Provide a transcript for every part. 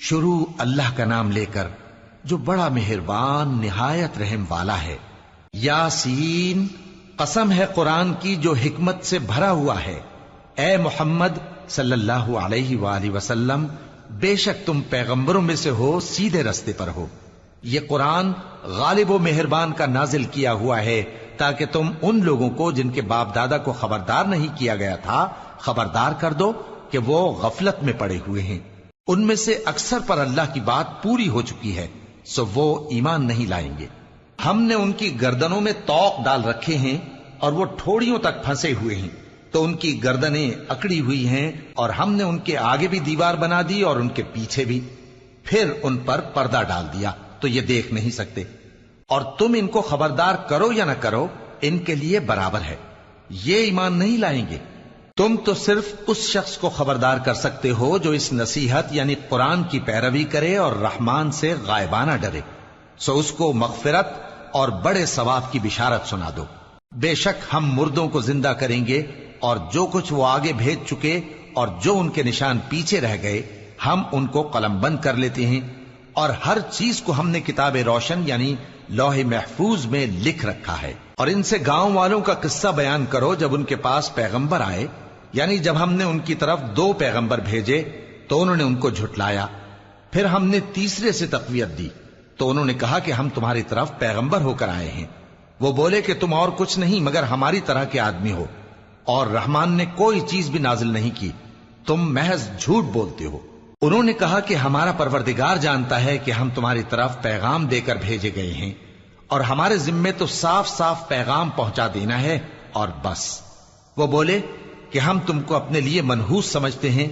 شروع اللہ کا نام لے کر جو بڑا مہربان نہایت رحم والا ہے۔ یاسین، قسم ہے قرآن کی جو حکمت سے بھرا ہوا ہے۔ اے محمد صلی اللہ علیہ وآلہ وسلم، بے شک تم پیغمبروں میں سے ہو، سیدھے رستے پر ہو۔ یہ قرآن غالب و مہربان کا نازل کیا ہوا ہے تاکہ تم ان لوگوں کو جن کے باپ دادا کو خبردار نہیں کیا گیا تھا خبردار کر دو کہ وہ غفلت میں پڑے ہوئے ہیں۔ ان میں سے اکثر پر اللہ کی بات پوری ہو چکی ہے، سو وہ ایمان نہیں لائیں گے۔ ہم نے ان کی گردنوں میں طوق ڈال رکھے ہیں اور وہ ٹھوڑیوں تک پھنسے ہوئے ہیں، تو ان کی گردنیں اکڑی ہوئی ہیں، اور ہم نے ان کے آگے بھی دیوار بنا دی اور ان کے پیچھے بھی، پھر ان پر پردہ ڈال دیا تو یہ دیکھ نہیں سکتے۔ اور تم ان کو خبردار کرو یا نہ کرو، ان کے لیے برابر ہے، یہ ایمان نہیں لائیں گے۔ تم تو صرف اس شخص کو خبردار کر سکتے ہو جو اس نصیحت یعنی قرآن کی پیروی کرے اور رحمان سے غائبانہ ڈرے، سو اس کو مغفرت اور بڑے ثواب کی بشارت سنا دو۔ بے شک ہم مردوں کو زندہ کریں گے، اور جو کچھ وہ آگے بھیج چکے اور جو ان کے نشان پیچھے رہ گئے ہم ان کو قلم بند کر لیتے ہیں، اور ہر چیز کو ہم نے کتاب روشن یعنی لوح محفوظ میں لکھ رکھا ہے۔ اور ان سے گاؤں والوں کا قصہ بیان کرو جب ان کے پاس پیغمبر آئے، یعنی جب ہم نے ان کی طرف 2 پیغمبر بھیجے تو انہوں نے ان کو جھٹلایا، پھر ہم نے تیسرے سے تقویت دی تو انہوں نے کہا کہ ہم تمہاری طرف پیغمبر ہو کر آئے ہیں۔ وہ بولے کہ تم اور کچھ نہیں مگر ہماری طرح کے آدمی ہو، اور رحمان نے کوئی چیز بھی نازل نہیں کی، تم محض جھوٹ بولتے ہو۔ انہوں نے کہا کہ ہمارا پروردگار جانتا ہے کہ ہم تمہاری طرف پیغام دے کر بھیجے گئے ہیں، اور ہمارے ذمے تو صاف صاف پیغام پہنچا دینا ہے اور بس۔ وہ بولے کہ ہم تم کو اپنے لیے منحوس سمجھتے ہیں،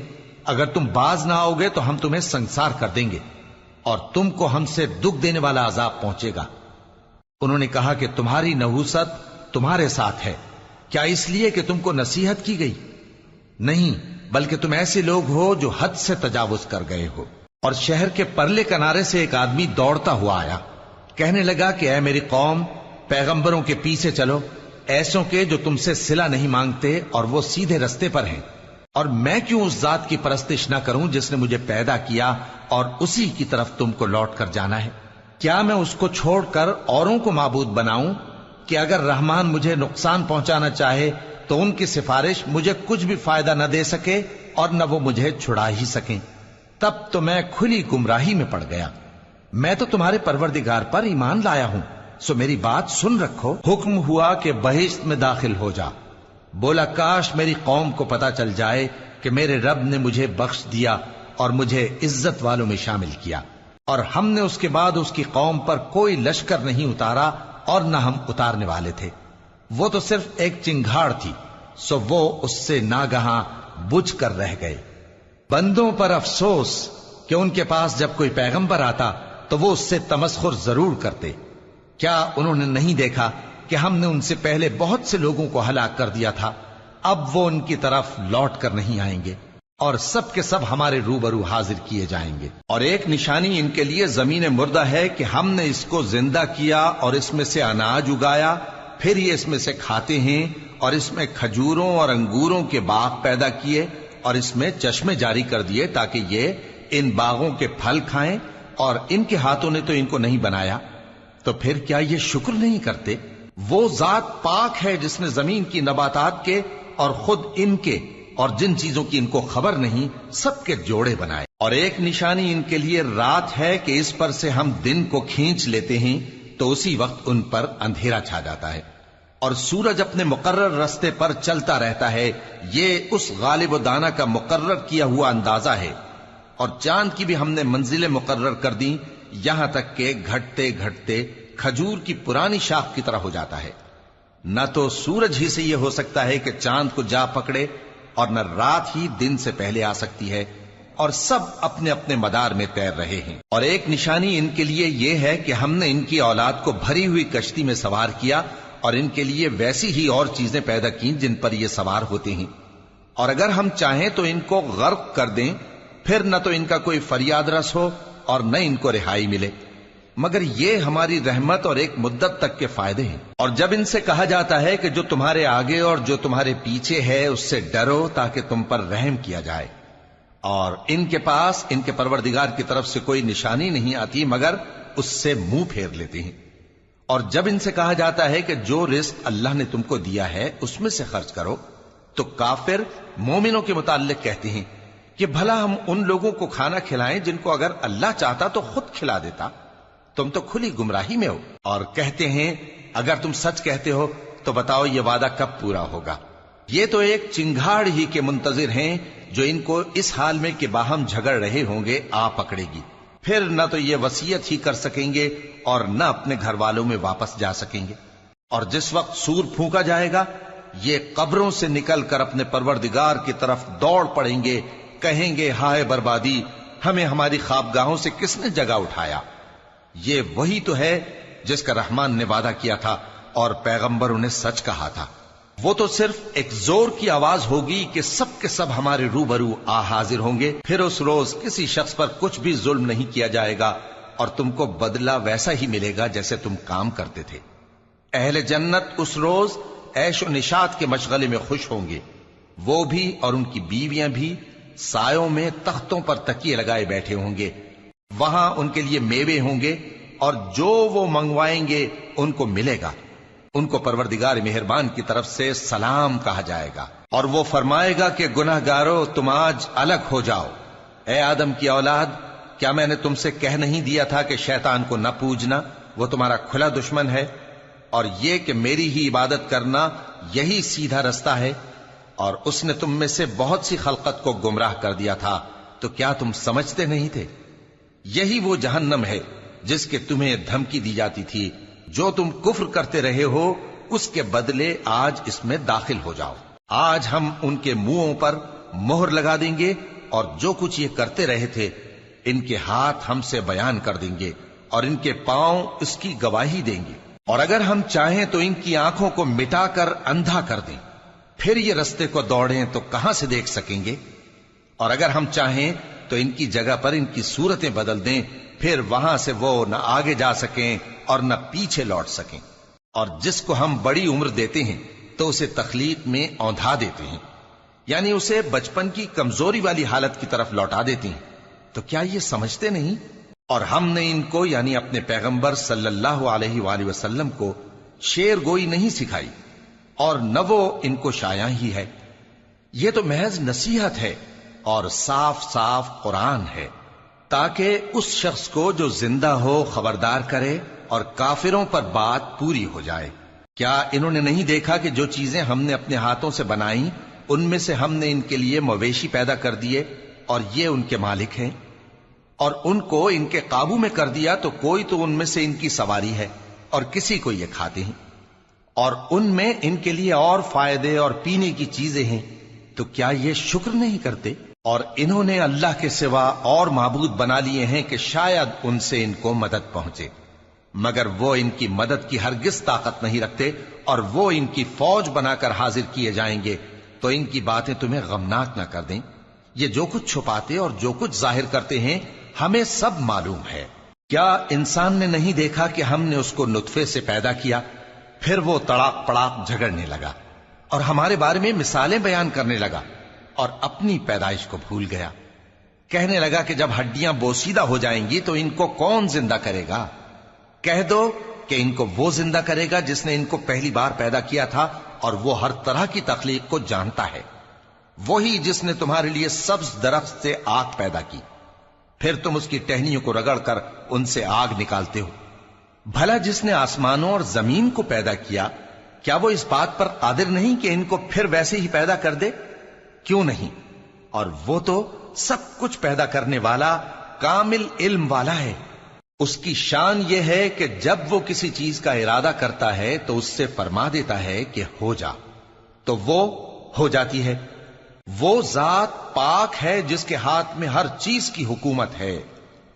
اگر تم باز نہ آؤ گے تو ہم تمہیں سنسار کر دیں گے اور تم کو ہم سے دکھ دینے والا عذاب پہنچے گا۔ انہوں نے کہا کہ تمہاری نحوست تمہارے ساتھ ہے، کیا اس لیے کہ تم کو نصیحت کی گئی؟ نہیں، بلکہ تم ایسے لوگ ہو جو حد سے تجاوز کر گئے ہو۔ اور شہر کے پرلے کنارے سے ایک آدمی دوڑتا ہوا آیا، کہنے لگا کہ اے میری قوم، پیغمبروں کے پیچھے چلو، ایسوں کے جو تم سے صلہ نہیں مانگتے اور وہ سیدھے رستے پر ہیں۔ اور میں کیوں اس ذات کی پرستش نہ کروں جس نے مجھے پیدا کیا اور اسی کی طرف تم کو لوٹ کر جانا ہے؟ کیا میں اس کو چھوڑ کر اوروں کو معبود بناؤں کہ اگر رحمان مجھے نقصان پہنچانا چاہے تو ان کی سفارش مجھے کچھ بھی فائدہ نہ دے سکے اور نہ وہ مجھے چھڑا ہی سکیں؟ تب تو میں کھلی گمراہی میں پڑ گیا۔ میں تو تمہارے پروردگار پر ایمان لایا ہوں، سو میری بات سن رکھو۔ حکم ہوا کہ بہشت میں داخل ہو جا۔ بولا کاش میری قوم کو پتا چل جائے کہ میرے رب نے مجھے بخش دیا اور مجھے عزت والوں میں شامل کیا، اور ہم نے اس کے بعد اس کی قوم پر کوئی لشکر نہیں اتارا اور نہ ہم اتارنے والے تھے۔ وہ تو صرف ایک چنگھاڑ تھی، سو وہ اس سے ناگہاں بجھ کر رہ گئے۔ بندوں پر افسوس کہ ان کے پاس جب کوئی پیغمبر آتا تو وہ اس سے تمسخر ضرور کرتے۔ کیا انہوں نے نہیں دیکھا کہ ہم نے ان سے پہلے بہت سے لوگوں کو ہلاک کر دیا تھا؟ اب وہ ان کی طرف لوٹ کر نہیں آئیں گے، اور سب کے سب ہمارے روبرو حاضر کیے جائیں گے۔ اور ایک نشانی ان کے لیے زمین مردہ ہے کہ ہم نے اس کو زندہ کیا اور اس میں سے اناج اگایا، پھر یہ اس میں سے کھاتے ہیں، اور اس میں کھجوروں اور انگوروں کے باغ پیدا کیے اور اس میں چشمے جاری کر دیے تاکہ یہ ان باغوں کے پھل کھائیں، اور ان کے ہاتھوں نے تو ان کو نہیں بنایا، تو پھر کیا یہ شکر نہیں کرتے؟ وہ ذات پاک ہے جس نے زمین کی نباتات کے اور خود ان کے اور جن چیزوں کی ان کو خبر نہیں سب کے جوڑے بنائے۔ اور ایک نشانی ان کے لیے رات ہے کہ اس پر سے ہم دن کو کھینچ لیتے ہیں تو اسی وقت ان پر اندھیرا چھا جاتا ہے، اور سورج اپنے مقرر رستے پر چلتا رہتا ہے، یہ اس غالب و دانا کا مقرر کیا ہوا اندازہ ہے۔ اور چاند کی بھی ہم نے منزلیں مقرر کر دیں، یہاں تک کہ گھٹتے گھٹتے کھجور کی پرانی شاخ کی طرح ہو جاتا ہے۔ نہ تو سورج ہی سے یہ ہو سکتا ہے کہ چاند کو جا پکڑے، اور نہ رات ہی دن سے پہلے آ سکتی ہے، اور سب اپنے اپنے مدار میں تیر رہے ہیں۔ اور ایک نشانی ان کے لیے یہ ہے کہ ہم نے ان کی اولاد کو بھری ہوئی کشتی میں سوار کیا، اور ان کے لیے ویسی ہی اور چیزیں پیدا کی جن پر یہ سوار ہوتے ہیں، اور اگر ہم چاہیں تو ان کو غرق کر دیں، پھر نہ تو ان کا کوئی فریاد رس ہو اور نہ ان کو رہائی ملے، مگر یہ ہماری رحمت اور ایک مدت تک کے فائدے ہیں۔ اور جب ان سے کہا جاتا ہے کہ جو تمہارے آگے اور جو تمہارے پیچھے ہے اس سے ڈرو تاکہ تم پر رحم کیا جائے، اور ان کے پاس ان کے پروردگار کی طرف سے کوئی نشانی نہیں آتی مگر اس سے منہ پھیر لیتے ہیں۔ اور جب ان سے کہا جاتا ہے کہ جو رزق اللہ نے تم کو دیا ہے اس میں سے خرچ کرو، تو کافر مومنوں کے متعلق کہتے ہیں کہ بھلا ہم ان لوگوں کو کھانا کھلائیں جن کو اگر اللہ چاہتا تو خود کھلا دیتا، تم تو کھلی گمراہی میں ہو۔ اور کہتے ہیں اگر تم سچ کہتے ہو تو بتاؤ یہ وعدہ کب پورا ہوگا؟ یہ تو ایک چنگھاڑ ہی کے منتظر ہیں جو ان کو اس حال میں کہ باہم جھگڑ رہے ہوں گے آ پکڑے گی، پھر نہ تو یہ وصیت ہی کر سکیں گے اور نہ اپنے گھر والوں میں واپس جا سکیں گے۔ اور جس وقت سور پھونکا جائے گا یہ قبروں سے نکل کر اپنے پروردگار کی طرف دوڑ پڑیں گے، کہیں گے ہائے بربادی، ہمیں ہماری خوابگاہوں سے کس نے جگہ اٹھایا۔ یہ وہی تو ہے جس کا رحمان نے وعدہ کیا تھا اور پیغمبروں نے سچ کہا تھا۔ وہ تو صرف ایک زور کی آواز ہوگی کہ سب کے سب ہمارے روبرو آ حاضر ہوں گے، پھر اس روز کسی شخص پر کچھ بھی ظلم نہیں کیا جائے گا اور تم کو بدلہ ویسا ہی ملے گا جیسے تم کام کرتے تھے۔ اہل جنت اس روز عیش و نشاط کے مشغلے میں خوش ہوں گے، وہ بھی اور ان کی بیویاں بھی سایوں میں تختوں پر تکیے لگائے بیٹھے ہوں گے، وہاں ان کے لیے میوے ہوں گے اور جو وہ منگوائیں گے ان کو ملے گا۔ ان کو پروردگار مہربان کی طرف سے سلام کہا جائے گا، اور وہ فرمائے گا کہ گناہ گارو تم آج الگ ہو جاؤ۔ اے آدم کی اولاد، کیا میں نے تم سے کہہ نہیں دیا تھا کہ شیطان کو نہ پوجنا، وہ تمہارا کھلا دشمن ہے، اور یہ کہ میری ہی عبادت کرنا یہی سیدھا رستہ ہے؟ اور اس نے تم میں سے بہت سی خلقت کو گمراہ کر دیا تھا، تو کیا تم سمجھتے نہیں تھے؟ یہی وہ جہنم ہے جس کے تمہیں دھمکی دی جاتی تھی، جو تم کفر کرتے رہے ہو اس کے بدلے آج اس میں داخل ہو جاؤ۔ آج ہم ان کے منہوں پر مہر لگا دیں گے اور جو کچھ یہ کرتے رہے تھے ان کے ہاتھ ہم سے بیان کر دیں گے اور ان کے پاؤں اس کی گواہی دیں گے، اور اگر ہم چاہیں تو ان کی آنکھوں کو مٹا کر اندھا کر دیں، پھر یہ رستے کو دوڑیں تو کہاں سے دیکھ سکیں گے؟ اور اگر ہم چاہیں تو ان کی جگہ پر ان کی صورتیں بدل دیں، پھر وہاں سے وہ نہ آگے جا سکیں اور نہ پیچھے لوٹ سکیں۔ اور جس کو ہم بڑی عمر دیتے ہیں تو اسے تخلیق میں اوندھا دیتے ہیں، یعنی اسے بچپن کی کمزوری والی حالت کی طرف لوٹا دیتے ہیں۔ تو کیا یہ سمجھتے نہیں؟ اور ہم نے ان کو یعنی اپنے پیغمبر صلی اللہ علیہ وآلہ وسلم کو شعر گوئی نہیں سکھائی، اور نہ وہ ان کو شایع ہی ہے، یہ تو محض نصیحت ہے اور صاف صاف قرآن ہے، تاکہ اس شخص کو جو زندہ ہو خبردار کرے اور کافروں پر بات پوری ہو جائے۔ کیا انہوں نے نہیں دیکھا کہ جو چیزیں ہم نے اپنے ہاتھوں سے بنائیں ان میں سے ہم نے ان کے لیے مویشی پیدا کر دیے اور یہ ان کے مالک ہیں، اور ان کو ان کے قابو میں کر دیا تو کوئی تو ان میں سے ان کی سواری ہے اور کسی کو یہ کھاتے ہیں، اور ان میں ان کے لیے اور فائدے اور پینے کی چیزیں ہیں، تو کیا یہ شکر نہیں کرتے؟ اور انہوں نے اللہ کے سوا اور معبود بنا لیے ہیں کہ شاید ان سے ان کو مدد پہنچے، مگر وہ ان کی مدد کی ہرگز طاقت نہیں رکھتے، اور وہ ان کی فوج بنا کر حاضر کیے جائیں گے تو ان کی باتیں تمہیں غمناک نہ کر دیں۔ یہ جو کچھ چھپاتے اور جو کچھ ظاہر کرتے ہیں ہمیں سب معلوم ہے۔ کیا انسان نے نہیں دیکھا کہ ہم نے اس کو نطفے سے پیدا کیا، پھر وہ تڑاک پڑاک جھگڑنے لگا اور ہمارے بارے میں مثالیں بیان کرنے لگا اور اپنی پیدائش کو بھول گیا، کہنے لگا کہ جب ہڈیاں بوسیدہ ہو جائیں گی تو ان کو کون زندہ کرے گا؟ کہہ دو کہ ان کو وہ زندہ کرے گا جس نے ان کو پہلی بار پیدا کیا تھا، اور وہ ہر طرح کی تخلیق کو جانتا ہے، وہی جس نے تمہارے لیے سبز درخت سے آگ پیدا کی، پھر تم اس کی ٹہنیوں کو رگڑ کر ان سے آگ نکالتے ہو۔ بھلا جس نے آسمانوں اور زمین کو پیدا کیا، کیا وہ اس بات پر قادر نہیں کہ ان کو پھر ویسے ہی پیدا کر دے؟ کیوں نہیں؟ اور وہ تو سب کچھ پیدا کرنے والا کامل علم والا ہے۔ اس کی شان یہ ہے کہ جب وہ کسی چیز کا ارادہ کرتا ہے تو اس سے فرما دیتا ہے کہ ہو جا، تو وہ ہو جاتی ہے۔ وہ ذات پاک ہے جس کے ہاتھ میں ہر چیز کی حکومت ہے،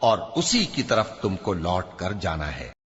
اور اسی کی طرف تم کو لوٹ کر جانا ہے۔